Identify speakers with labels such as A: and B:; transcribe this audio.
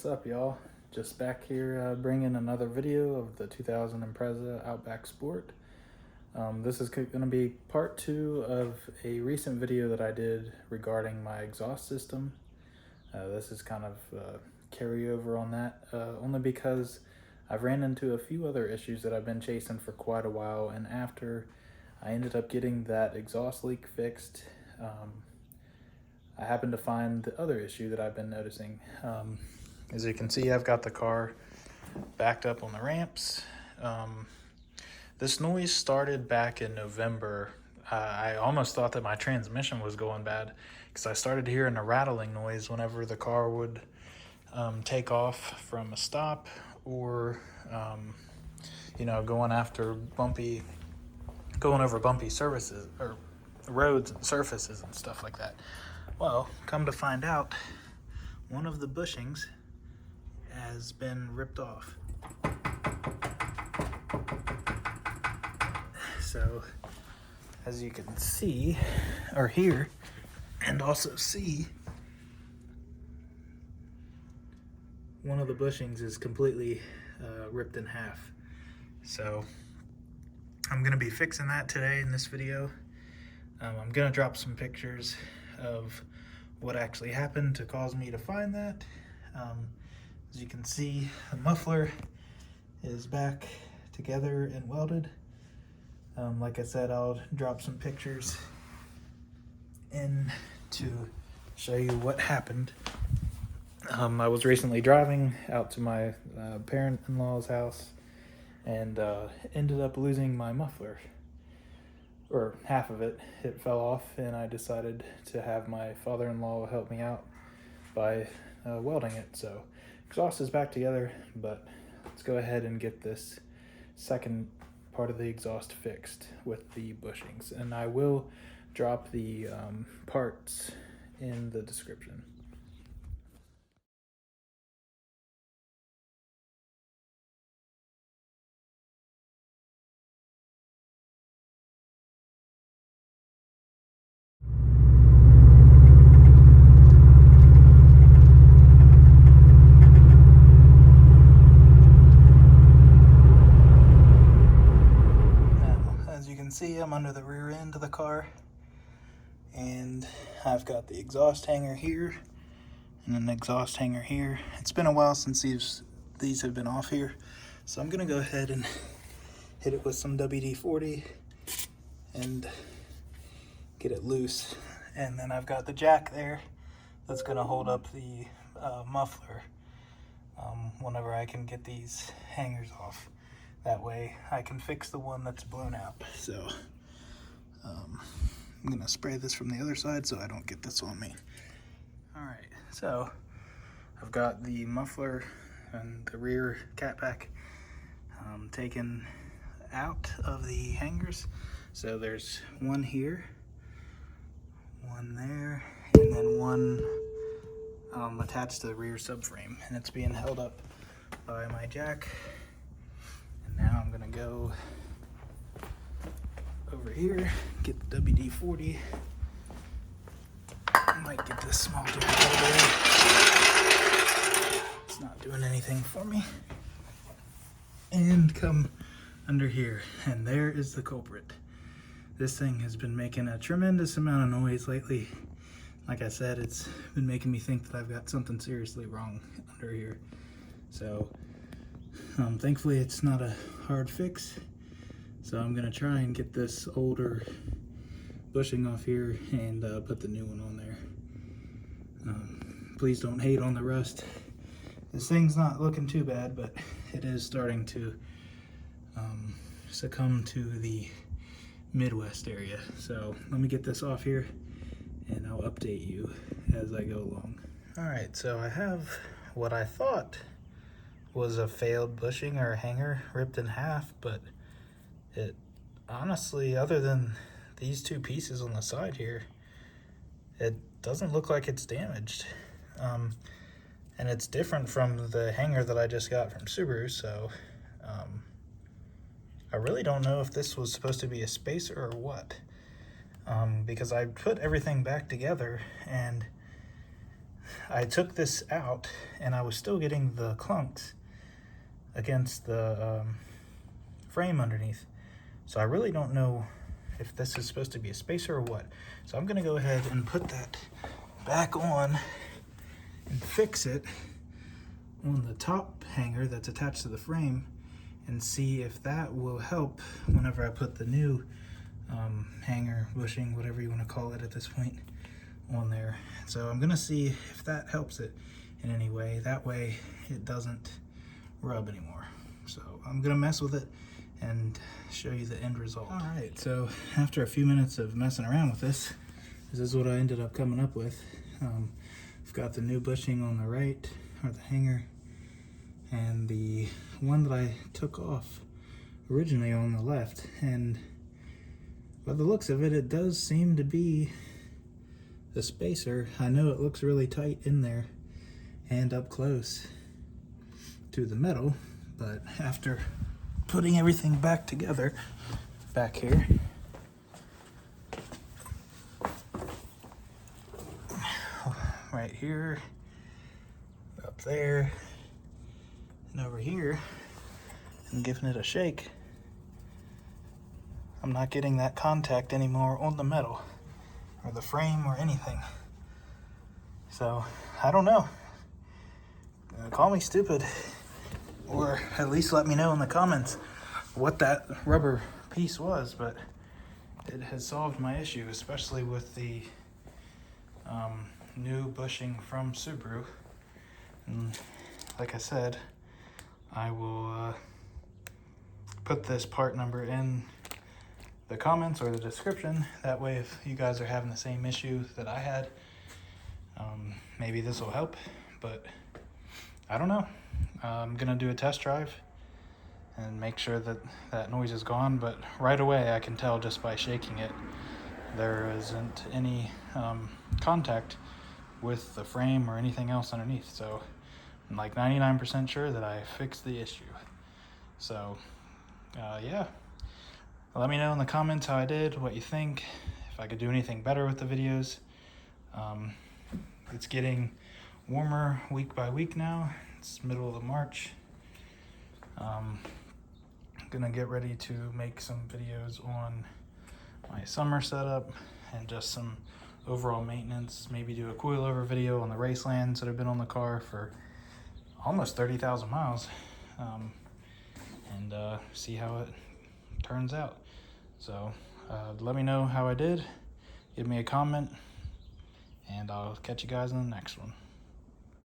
A: What's up, y'all? Just back here bringing another video of the 2000 Impreza Outback Sport. This is going to be part 2 of a recent video that I did regarding my exhaust system. This is kind of carryover on that, only because I've ran into a few other issues that I've been chasing for quite a while, and after I ended up getting that exhaust leak fixed, I happened to find the other issue that I've been noticing. As you can see, I've got the car backed up on the ramps. This noise started back in November. I almost thought that my transmission was going bad because I started hearing a rattling noise whenever the car would take off from a stop or, going over bumpy surfaces or roads and surfaces and stuff like that. Well, come to find out, one of the bushings has been ripped off. So, as you can see, or hear, and also see, one of the bushings is completely ripped in half. So, I'm going to be fixing that today in this video. I'm going to drop some pictures of what actually happened to cause me to find that. As you can see, the muffler is back together and welded. Like I said, I'll drop some pictures in to show you what happened. I was recently driving out to my parent-in-law's house and ended up losing my muffler, or half of it. It fell off, and I decided to have my father-in-law help me out by welding it. So exhaust is back together, but let's go ahead and get this second part of the exhaust fixed with the bushings, and I will drop the parts in the description. See, I'm under the rear end of the car, and I've got the exhaust hanger here and an exhaust hanger here. It's been a while since these have been off here, so I'm gonna go ahead and hit it with some WD-40 and get it loose. And then I've got the jack there that's gonna hold up the muffler whenever I can get these hangers off. That way I can fix the one that's blown out. So I'm gonna spray this from the other side so I don't get this on me. All right, so I've got the muffler and the rear catback taken out of the hangers. So there's one here, one there, and then one attached to the rear subframe, and it's being held up by my jack. Now I'm gonna go over here, get the WD-40. I might get this small jack out of the way. It's not doing anything for me. And come under here, and there is the culprit. This thing has been making a tremendous amount of noise lately. Like I said, it's been making me think that I've got something seriously wrong under here. So thankfully it's not a hard fix, so I'm gonna try and get this older bushing off here and put the new one on there. Please don't hate on the rust. This thing's not looking too bad, but it is starting to succumb to the Midwest area. So let me get this off here and I'll update you as I go along. All right, so I have what I thought was a failed bushing or a hanger ripped in half, but it honestly, other than these two pieces on the side here, it doesn't look like it's damaged. And it's different from the hanger that I just got from Subaru, so I really don't know if this was supposed to be a spacer or what, because I put everything back together and I took this out and I was still getting the clunks against the frame underneath. So I really don't know if this is supposed to be a spacer or what. So I'm gonna go ahead and put that back on and fix it on the top hanger that's attached to the frame and see if that will help whenever I put the new hanger, bushing, whatever you want to call it at this point, on there. So I'm gonna see if that helps it in any way. That way it doesn't rub anymore. So I'm gonna mess with it and show you the end result. All right, so after a few minutes of messing around with this is what I ended up coming up with. I've got the new bushing on the right, or the hanger, and the one that I took off originally on the left. And by the looks of it, it does seem to be the spacer. I know it looks really tight in there and up close to the metal, but after putting everything back together back here, right here, up there, and over here, and giving it a shake, I'm not getting that contact anymore on the metal or the frame or anything. So I don't know, call me stupid, or at least let me know in the comments what that rubber piece was, but it has solved my issue, especially with the new bushing from Subaru. And like I said, I will put this part number in the comments or the description. That way, if you guys are having the same issue that I had, maybe this will help, but I don't know. I'm gonna do a test drive and make sure that that noise is gone, but right away I can tell just by shaking it there isn't any contact with the frame or anything else underneath. So I'm like 99% sure that I fixed the issue. So yeah, let me know in the comments how I did, what you think, if I could do anything better with the videos. It's getting warmer week by week now. It's middle of March. I'm gonna get ready to make some videos on my summer setup and just some overall maintenance. Maybe do a coilover video on the Racelands that have been on the car for almost 30,000 miles, and see how it turns out. So let me know how I did. Give me a comment, and I'll catch you guys in the next one.